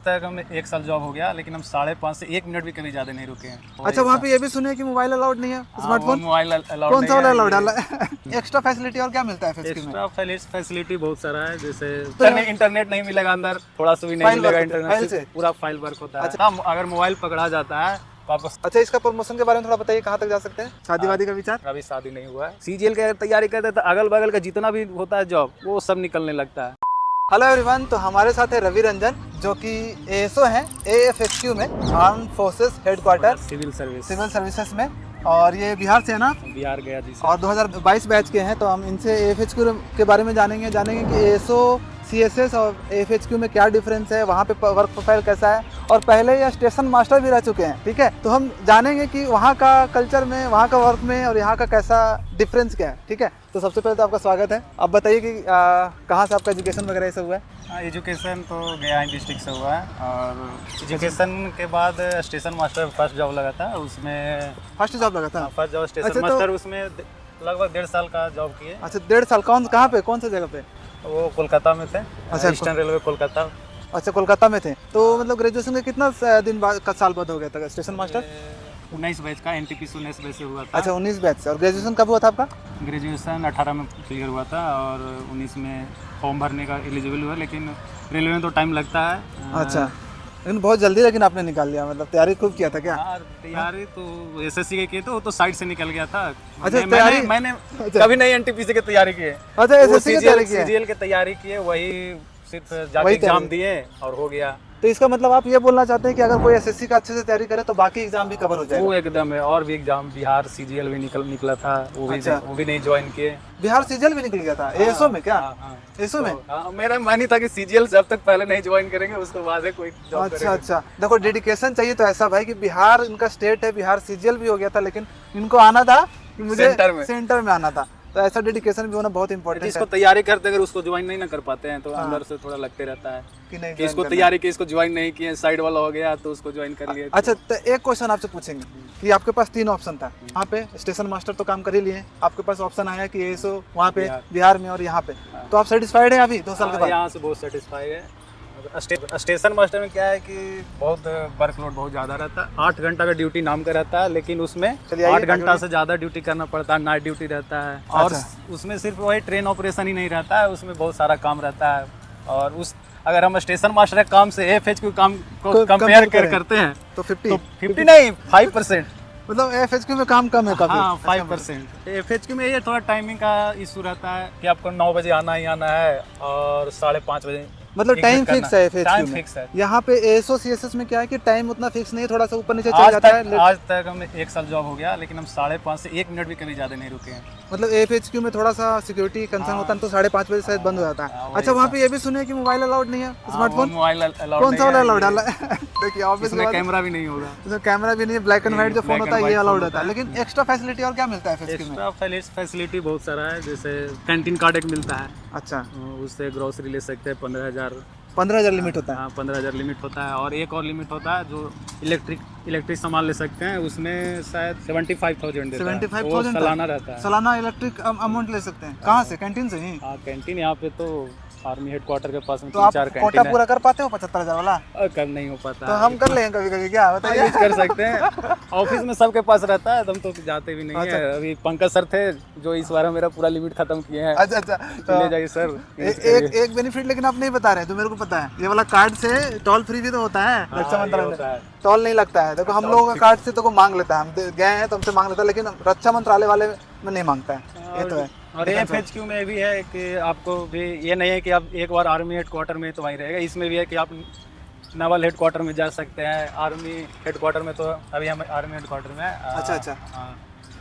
तक हम 1 साल जॉब हो गया, लेकिन हम 5.5 से 1 मिनट भी कभी ज्यादा नहीं रुके हैं। अच्छा, वहाँ पे ये भी सुने हैं कि मोबाइल अलाउड नहीं है, स्मार्टफोन मोबाइल अलाउड कौन सा वाला अलाउड नहीं है? एक्स्ट्रा फैसिलिटी और क्या मिलता है FHQ में? एक्स्ट्रा फैसिलिटी बहुत सारा है, जैसे इंटरनेट नहीं मिलेगा अंदर, थोड़ा सा भी नहीं फाइल मिलेगा वर्क होता है, फाइल इंटरनेट से? से पूरा फाइल वर्क होता है। हाँ, अगर मोबाइल पकड़ा जाता है तो आपको अच्छा, इसका प्रमोशन के बारे में थोड़ा बताइए, कहाँ तक जा सकते हैं? शादी वादी का विचार? अभी शादी नहीं हुआ है। CGL की अगर तैयारी करते हैं तो अगल बगल का जितना भी होता है जॉब, वो सब निकलने लगता है। हेलो एवरीवन, तो हमारे साथ है रवि रंजन, जो कि ASO हैं AFHQ में, armed forces headquarter civil services में, और ये बिहार से है ना? बिहार गया जी और 2022 बैच के हैं। तो हम इनसे AFHQ के बारे में जानेंगे कि ASO CSS और AFHQ में क्या डिफरेंस है, वहाँ पे वर्क प्रोफाइल कैसा है, और पहले ये स्टेशन मास्टर भी रह चुके हैं। ठीक है, तो हम जानेंगे कि वहाँ का कल्चर में, वहाँ का वर्क में और यहाँ का कैसा डिफरेंस क्या है। ठीक है, तो सबसे पहले तो आपका स्वागत है। आप बताइए कि कहाँ से आपका एजुकेशन वगैरह ये सब हुआ है? एजुकेशन तो गया डिस्ट्रिक्ट से हुआ है, और एजुकेशन के बाद स्टेशन मास्टर फर्स्ट जॉब लगा था, उसमें फर्स्ट जॉब लगा था? फर्स्ट जॉब स्टेशन मास्टर, उसमें लगभग 1.5 साल का जॉब किए। अच्छा, 1.5 साल। कहाँ पे, कौन सी जगह पे? वो कोलकाता में थे। अच्छा, ईस्टर्न रेलवे कोलकाता। अच्छा, कोलकाता में थे। तो मतलब ग्रेजुएशन के कितना दिन बाद का साल बाद हो गया था स्टेशन मास्टर? 19 बैच का, NTPC 19 बैच से हुआ था। अच्छा, 19 बैच से। और ग्रेजुएशन कब हुआ था आपका? ग्रेजुएशन 18 में क्लियर हुआ था, और 19 में फॉर्म भरने का एलिजिबल हुआ, लेकिन रेलवे में तो टाइम लगता है। अच्छा, लेकिन बहुत जल्दी लेकिन आपने निकाल लिया, मतलब तैयारी खूब किया था क्या? हाँ, तैयारी तो SSC के किए थे, वो तो साइड से निकल गया था। अच्छा, तैयारी मैंने कभी नहीं NTPC की तैयारी की है। अच्छा, SSC की तैयारी की है? CGL की तैयारी की है, वही सिर्फ जाके एग्जाम दिए और हो गया। तो इसका मतलब आप ये बोलना चाहते हैं कि अगर कोई SSC का अच्छे से तैयारी करे तो बाकी एग्जाम भी कवर हो जाएगा? वो एकदम है, और भी एग्जाम बिहार CGL भी निकला था, वो भी नहीं ज्वाइन किए। बिहार CGL भी निकल गया था ASO में क्या? ASO में? मेरा मन ही था कि CGL जब तक पहले नहीं ज्वाइन करेंगे उसके बाद है कोई जॉब करेंगे। अच्छा, देखो डेडिकेशन चाहिए तो ऐसा भाई कि बिहार इनका स्टेट है, बिहार CGL भी हो गया था, लेकिन इनको आना था कि मुझे सेंटर में आना था। तो ऐसा डेडिकेशन भी होना बहुत इंपॉर्टेंट है। जिसको तैयारी करते अगर उसको ज्वाइन नहीं ना कर पाते हैं तो अंदर से थोड़ा लगते रहता है कि इसको तैयारी की, इसको ज्वाइन नहीं किए, साइड वाला हो गया तो उसको ज्वाइन कर लिए। अच्छा, तो एक क्वेश्चन आपसे पूछेंगे कि आपके पास 3 ऑप्शन था। यहाँ पे स्टेशन मास्टर तो काम कर ही लिए, आपके पास ऑप्शन आया कि ASO वहाँ पे बिहार में और यहाँ पे, तो आप सेटिस्फाइड हैं अभी 2 साल के बाद? यहाँ से बहुत सेटिस्फाई है। स्टेशन मास्टर में क्या है कि बहुत वर्कलोड बहुत ज़्यादा रहता है। 8 घंटा का ड्यूटी नाम का रहता है, लेकिन उसमें 8 घंटा से ज़्यादा ड्यूटी करना पड़ता है। नाइट ड्यूटी रहता है, और उसमें सिर्फ वही ट्रेन ऑपरेशन ही नहीं रहता है, उसमें बहुत सारा काम रहता है। और अगर हम स्टेशन मास्टर के काम से AFHQ काम को कंपेयर करते हैं तो 50 नहीं 5%, मतलब AFHQ में काम कम है काफी। हाँ, 5%। AFHQ में ये थोड़ा टाइमिंग का इशू रहता है कि आपको 9 बजे आना ही आना है, और 5:30 बजे, मतलब टाइम फिक्स है AFHQ में। फिक्स है। यहाँ पे ASO CSS में क्या है कि टाइम उतना फिक्स नहीं है, थोड़ा सा ऊपर नीचे चल जाता है। आज तक हम 1 साल जॉब हो गया, लेकिन हम 5:30 से 1 मिनट भी कभी ज्यादा नहीं रुके हैं। मतलब AFHQ में थोड़ा सा सिक्योरिटी कंसर्न होता है, तो 5:30 बजे शायद बंद हो जाता है। अच्छा, वहाँ पे ये भी सुने हैं कि मोबाइल अलाउड नहीं है, स्मार्टफोन मोबाइल अलाउड कौन सा वाला अलाउड है? देखिए, ऑब्वियसली इसमें कैमरा भी नहीं होगा, इसमें कैमरा भी नहीं है, ब्लैक एंड व्हाइट जो फोन होता है ये अलाउड होता है। लेकिन एक्स्ट्रा फैसिलिटी और क्या मिलता है FHQ में? एक्स्ट्रा फैसिलिटी बहुत सारा है, जैसे कैंटीन कार्ड एक मिलता है। अच्छा, उससे ग्रोसरी ले सकते हैं। 15,000 लिमिट होता है? हाँ, 15,000 लिमिट होता है। और एक और लिमिट होता है जो इलेक्ट्रिक सामान ले सकते हैं, उसमें शायद 75,000 सालाना रहता है। सालाना इलेक्ट्रिक अमाउंट ले सकते हैं। कहाँ से? कैंटीन से ही? हाँ, कैंटीन यहाँ पे तो आर्मी हेडक्वार्टर के पास में तो आप 3-4 कैंटीन कोटा है। पूरा कर पाते हो 75,000 वाला? कर नहीं हो पाता तो हम कर लेंगे कभी कभी, क्या बताइए? कर सकते हैं, ऑफिस में सबके पास रहता है, हम तो जाते भी नहीं है। अभी पंकज सर थे जो इस बार मेरा पूरा लिमिट खत्म किए हैं। अच्छा, ले जाइए सर। एक बेनिफिट लेकिन आप नहीं बता रहे, तो मेरे को पता है, ये वाला कार्ड से टोल फ्री भी तो होता है रक्षा मंत्रालय में, टोल नहीं लगता है। देखो, हम लोगों का कार्ड से तो मांग लेता है, हम गए हैं तो हमसे मांग लेता है, लेकिन रक्षा मंत्रालय वाले में नहीं मांगता है, ये तो है। और AFHQ में भी है कि आपको भी ये नहीं है कि आप एक बार आर्मी हेडक्वार्टर में तो वहीं रहेगा, इसमें भी है कि आप नेवल हेडक्वार्टर में जा सकते हैं। आर्मी हेडक्वार्टर में तो अभी हम आर्मी हेडक्वार्टर में है। अच्छा। हाँ,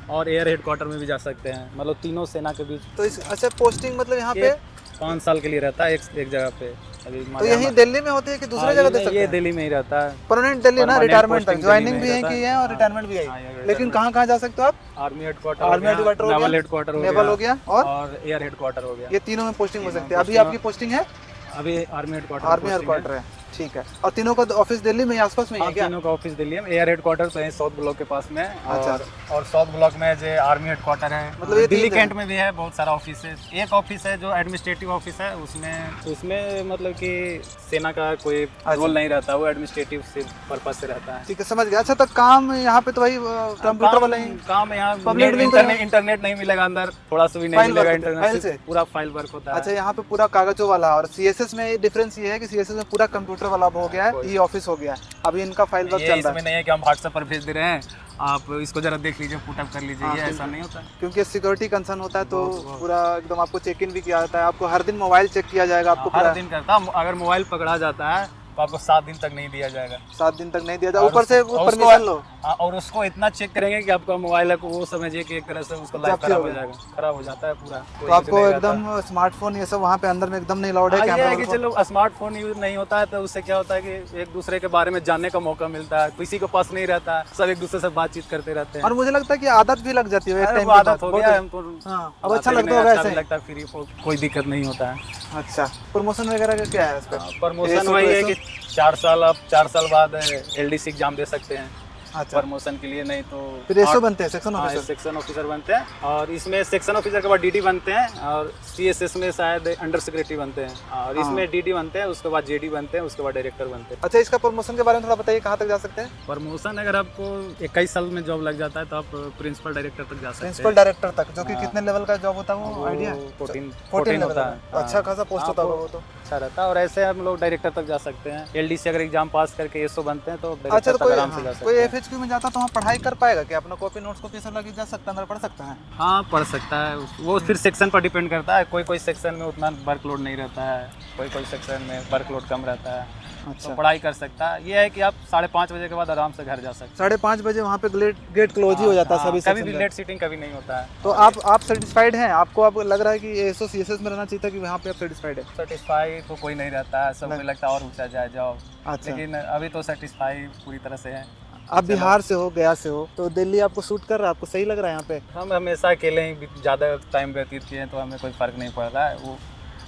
और एयर हेडक्वार्टर में भी जा सकते हैं, मतलब तीनों सेना के बीच। तो अच्छा, पोस्टिंग मतलब यहाँ पे 5 साल के लिए रहता है एक जगह पे। अभी तो यही दिल्ली में होती है कि दूसरे जगह दे सकते हैं? ये दिल्ली में ही रहता है, परमानेंट दिल्ली ना, रिटायरमेंट तक ज्वाइनिंग भी है कि है और रिटायरमेंट भी है। लेकिन कहाँ जा सकते हो आप? आर्मी हेडक्वार्टर, नेवल हेडक्वार्टर हो गया और एयर हेडक्वार्टर हो गया। ये तीनों में पोस्टिंग हो सकती है। अभी आपकी पोस्टिंग है? अभी आर्मी हेडक्वार्टर है। ठीक है। और तीनों का ऑफिस दिल्ली में ही आसपास में ही है क्या? तीनों का ऑफिस दिल्ली में, एयर हेडक्वार्टर तो है साउथ ब्लॉक के पास में। अच्छा। और साउथ ब्लॉक में जो आर्मी हेडक्वार्टर है, मतलब ये दिल्ली तीन कैंट में भी है बहुत सारा ऑफिस है। एक ऑफिस है जो एडमिनिस्ट्रेटिव ऑफिस है, उसमें मतलब कि सेना का कोई रोल नहीं रहता, वो एडमिनिस्ट्रेटिव पर्पज से रहता है। ठीक है, समझ गया। अच्छा, तो काम यहाँ पे तो वही कंप्यूटर वाला ही काम यहाँ Public link इंटरनेट नहीं मिलेगा अंदर, थोड़ा सा भी नहीं फाइल मिलेगा वर्क होता है, फाइल इंटरनेट से? से पूरा फाइल वर्क होता है। अच्छा, यहाँ पे पूरा कागजों वाला। और सीएसएस में डिफरेंस ये है कि सीएसएस में पूरा कंप्यूटर वाला हो गया है, ई ऑफिस हो गया है। अभी इनका फाइल वर्क ये चल रहा इसमें है, नहीं है कि हम व्हाट्सएप पर भेज दे रहे हैं, आप इसको जरा देख लीजिए, पुटअप कर लीजिए, ये ऐसा नहीं होता है। क्योंकि सिक्योरिटी कंसर्न होता है, तो पूरा एकदम आपको चेक इन भी किया जाता है। आपको हर दिन मोबाइल चेक किया जाएगा आपको हर पूरा। दिन करता, अगर मोबाइल पकड़ा जाता है तो आपको 7 दिन तक नहीं दिया जाएगा। 7 दिन तक नहीं दिया जाए, और ऊपर से उसको- परमिशन लो। और उसको इतना चेक करेंगे कि आपका मोबाइल है वो समझिए कि एक तरह से उसका लाइफ जब्ती खराब हो हो गया। जाएगा, खराब हो जाता है पूरा। तो आपको एकदम स्मार्टफोन ये सब वहाँ पे अंदर में एकदम नहीं अलाउड है। ये कैमरा है कि चलो स्मार्टफोन यूज नहीं होता है तो उससे क्या होता है कि एक दूसरे के बारे में जानने का मौका मिलता है, किसी के पास नहीं रहता है, सब एक दूसरे से बातचीत करते रहते हैं। और मुझे लगता है कि आदत भी लग जाती है एक अरे टाइम वो के आदत बाद। हो बहुत- गया है हमको। हाँ, अब अच्छा लगता होगा अच्छा ऐसे। भी लगता है, फ्री कोई दिक्कत नहीं होता है। अच्छा, प्रमोशन वगैरह का क्या है इसका? प्रमोशन वही है कि 4 साल, आप 4 साल बाद एलडीसी एग्जाम दे सकते हैं अच्छा, प्रमोशन के लिए, नहीं तो फिर एसओ बनते हैं, सेक्शन हाँ, ऑफिसर। सेक्शन ऑफिसर बनते हैं। और इसमें सेक्शन ऑफिसर के बाद डीडी बनते हैं, और सीएसएस में शायद अंडर सेक्रेटरी बनते हैं, और इसमें डीडी बनते हैं, उसके बाद जेडी बनते हैं, उसके बाद डायरेक्टर बनते हैं। अच्छा, इसका प्रमोशन के बारे में थोड़ा बताइए, कहाँ तक जा सकते हैं? प्रमोशन अगर आपको 21 साल में जॉब लग जाता है तो आप प्रिंसिपल डायरेक्टर तक जा सकते हैं। प्रिंसिपल डायरेक्टर तक, जो कि कितने लेवल का जॉब होता है वो आइडिया? 14 लेवल होता का। है। अच्छा खासा पोस्ट होता होगा वो तो। अच्छा रहता है, और ऐसे हम लोग डायरेक्टर तक जा सकते हैं। एलडीसी अगर एग्जाम पास करके एसओ बनते हैं तो अच्छा, डायरेक्टर तो तक कोई आराम से जा सकते कोई हैं। एफएचक्यू में जाता तो वहाँ पढ़ाई कर पाएगा क्या? अपना कॉपी नोट्स को सब लगे जा सकता है, अंदर पढ़ सकता है? हाँ, पढ़ सकता है, वो फिर सेक्शन पर डिपेंड करता है। कोई सेक्शन में उतना वर्कलोड नहीं रहता है, कोई सेक्शन में वर्कलोड कम रहता है, अच्छा, तो पढ़ाई कर सकता है। ये है कि आप 5:30 बजे के बाद आराम से घर जा सकते हैं। 5:30 बजे वहाँ पे गेट क्लोज ही हो जाता है सभी कभी section भी का। लेट सीटिंग कभी नहीं होता है। तो आप सेटिस्फाइड हैं? आपको अब लग रहा है कि एसओ सीएसएस में रहना चाहिए था कि वहाँ पे आप सेटिस्फाइड है? सेटिस्फाई तो कोई नहीं रहता है, सबको लगता है और ऊंचा जाए जाओ, अच्छा, लेकिन अभी तो सेटिस्फाई पूरी तरह से है। आप बिहार से हो, गया से हो, तो दिल्ली आपको सूट कर रहा है? आपको सही लग रहा है यहाँ पे? हम हमेशा अकेले ही ज़्यादा टाइम व्यतीत किए हैं, तो हमें कोई फ़र्क नहीं पड़ रहा है। वो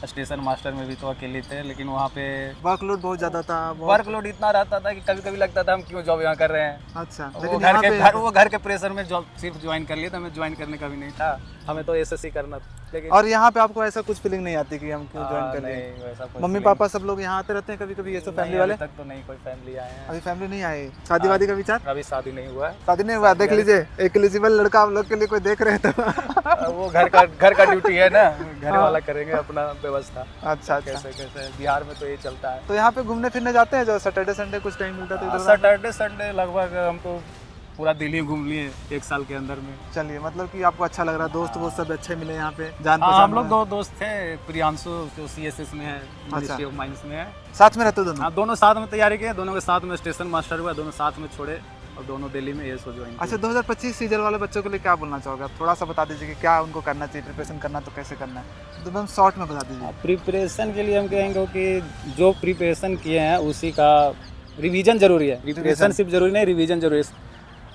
स्टेशन मास्टर में भी तो अकेले थे, लेकिन वहाँ पे वर्कलोड बहुत ज़्यादा था। वर्कलोड इतना रहता था कि कभी कभी लगता था हम क्यों जॉब यहाँ कर रहे हैं। अच्छा, वो लेकिन घर यहाँ के पे घर के प्रेशर में जॉब सिर्फ ज्वाइन कर लिए, तो हमें ज्वाइन करने का भी नहीं था, हमें तो एसएससी करना था। लेकिन और यहाँ पे आपको ऐसा कुछ फीलिंग नहीं आती कि हम क्यों ज्वाइन कर लिए? नहीं, वैसा कोई मम्मी feeling पापा सब लोग यहाँ आते रहते हैं कभी कभी, ये सब नहीं, फैमिली वाले? अभी तक तो नहीं कोई फैमिली आए हैं, अभी फैमिली नहीं आई? शादी वादी का विचार? अभी शादी नहीं हुआ है। शादी नहीं हुआ? देख लीजिए, एक एलिजिबल लड़का आप लोग के लिए कोई देख रहे हैं तो। वो घर का ड्यूटी है ना, घर वाला करेंगे अपना व्यवस्था। अच्छा, अच्छा। कैसे बिहार में तो ये चलता है। तो यहाँ पे घूमने फिरने जाते हैं जो सैटरडे संडे कुछ टाइम मिलता है तो इधर? सैटरडे संडे लगभग हम तो पूरा दिल्ली घूम लिए 1 साल के अंदर में। चलिए, मतलब कि आपको अच्छा लग रहा है, दोस्त वो सब अच्छे मिले यहाँ पे, जान हाँ, पहचान हम लोग वाले? 2 दोस्त थे, प्रियांशु जो सीएसएस में है, मिनिस्ट्री ऑफ माइंस में है। साथ में रहते हो दोनों? हाँ, दोनों साथ में तैयारी किए, दोनों के साथ में स्टेशन मास्टर हुआ, दोनों साथ में छोड़े, और दोनों दिल्ली में एएसओ ज्वाइन किए। अच्छा, 2025 सीजन वाले बच्चों के लिए क्या बोलना चाहोगे आप? थोड़ा सा बता दीजिए कि क्या उनको करना चाहिए, प्रिपरेशन करना तो कैसे करना है, एकदम शॉर्ट में बता दीजिए। प्रिपरेशन के लिए हम कहेंगे कि जो प्रिपरेशन किए हैं उसी का रिवीजन जरूरी है। प्रिपरेशन सिर्फ जरूरी नहीं, रिवीजन जरूरी है।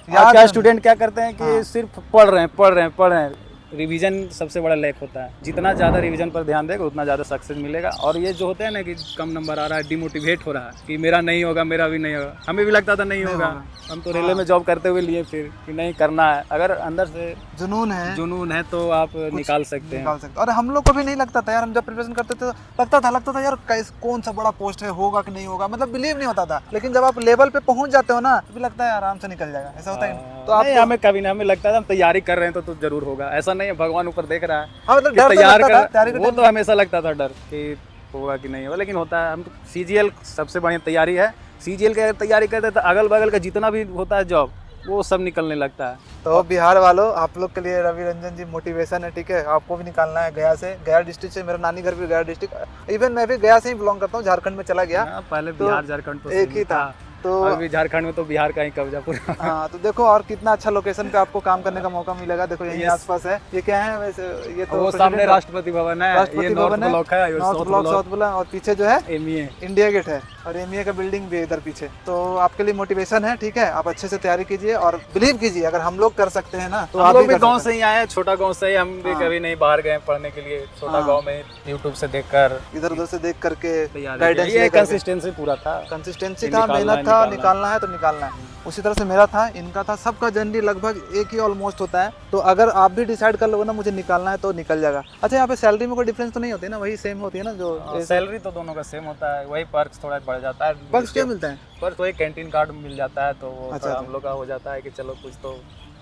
आज क्या स्टूडेंट क्या करते हैं कि सिर्फ पढ़ रहे हैं, रिवीजन सबसे बड़ा लैक होता है। जितना ज़्यादा रिवीजन पर ध्यान देगा उतना ज़्यादा सक्सेस मिलेगा। और ये जो होते हैं ना कि कम नंबर आ रहा है, डिमोटिवेट हो रहा है कि मेरा नहीं होगा, मेरा भी नहीं होगा, हमें भी लगता था नहीं होगा, हम तो रेलवे में जॉब करते हुए लिए फिर कि नहीं करना है। अगर अंदर से जुनून है तो आप निकाल सकते हैं। और हम लोग को भी नहीं लगता था यार, हम जब प्रिपरेशन करते थे तो लगता था यार कौन सा बड़ा पोस्ट है, होगा कि नहीं होगा, मतलब बिलीव नहीं होता था। लेकिन जब आप लेवल पे पहुंच जाते हो ना, तो भी लगता है आराम से निकल जाएगा, ऐसा होता है। तो आप हमें कभी नहीं, हमें लगता था हम तैयारी कर रहे हैं तो जरूर होगा, ऐसा नहीं है भगवान ऊपर देख रहा है। हाँ, मतलब कि डर तो तैयार लगता था, कर, तैयारी के वो तो हमेशा लगता था डर कि होगा कि नहीं होगा, लेकिन होता है। हम तो सीजीएल सबसे बढ़िया तैयारी है। सीजीएल की तैयारी करते तो अगल बगल का जितना भी होता है जॉब वो सब निकलने लगता है। तो बिहार वालों, आप लोग के लिए रवि रंजन जी मोटिवेशन है, ठीक है? आपको भी निकालना है। गया डिस्ट्रिक्ट से, मेरा नानी घर भी गया डिस्ट्रिक्ट, इवन मैं भी गया से ही बिलोंग करता हूँ, झारखंड में चला गया। पहले बिहार झारखंड तो एक ही था। तो अभी झारखंड में तो बिहार का ही कब्जा पूरा। हाँ, तो देखो और कितना अच्छा लोकेशन पे आपको काम करने का मौका मिलेगा। देखो यही Yes. आसपास है। ये क्या है वैसे? ये तो वो president सामने का- राष्ट्रपति भवन है, राष्ट्रपति ये नॉर्थ भवन है, ब्लॉक है, ये north south block, south block, block, और पीछे जो है एमईए। इंडिया गेट है, और एमईए का बिल्डिंग भी है इधर पीछे। तो आपके लिए मोटिवेशन है, ठीक है, आप अच्छे से तैयारी कीजिए और बिलीव कीजिए, अगर हम लोग कर सकते हैं ना तो हम आप लोग भी कर गांव सकते से ही आए हैं, छोटा गांव से ही, हम भी हाँ। कभी नहीं बाहर गए पढ़ने के लिए, छोटा हाँ। गांव में यूट्यूब से देखकर हैं। इधर उधर से देख करके तैयारी गाइडेंस किया। ये लेकर कंसिस्टेंसी पूरा था, कंसिस्टेंसी ये था, निकालना मेहनत है, था, निकालना निकालना है तो निकालना है। उसी तरह से मेरा था, इनका था, सबका जर्नी लगभग एक ही ऑलमोस्ट होता है। तो अगर आप भी डिसाइड कर लोगे ना मुझे निकालना है तो निकल जाएगा। अच्छा, यहाँ पे सैलरी में कोई डिफरेंस तो नहीं होती है ना? वही सेम होती है ना जो सैलरी तो दोनों का सेम होता है, वही पर्क्स थोड़ा बढ़ जाता है। पर्क्स क्या मिलता है? पर्क्स वही कैंटीन कार्ड मिल जाता है, तो वो अच्छा, थोड़ा अच्छा। हम लोग का हो जाता है कि चलो कुछ तो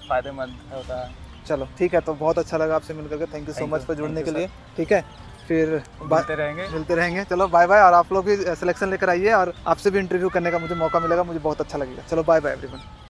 फायदेमंद होता है। चलो ठीक है, तो बहुत अच्छा लगा आपसे मिलकर के। Thank you so Thank much you, for जुड़ने thank के you, लिए। ठीक है, फिर मिलते रहेंगे। मिलते रहेंगे। चलो बाय बाय, और आप लोग भी सिलेक्शन लेकर आइए और आपसे भी इंटरव्यू करने का मुझे मौका मिलेगा, मुझे बहुत अच्छा लगेगा। चलो बाय बाय एवरीवन।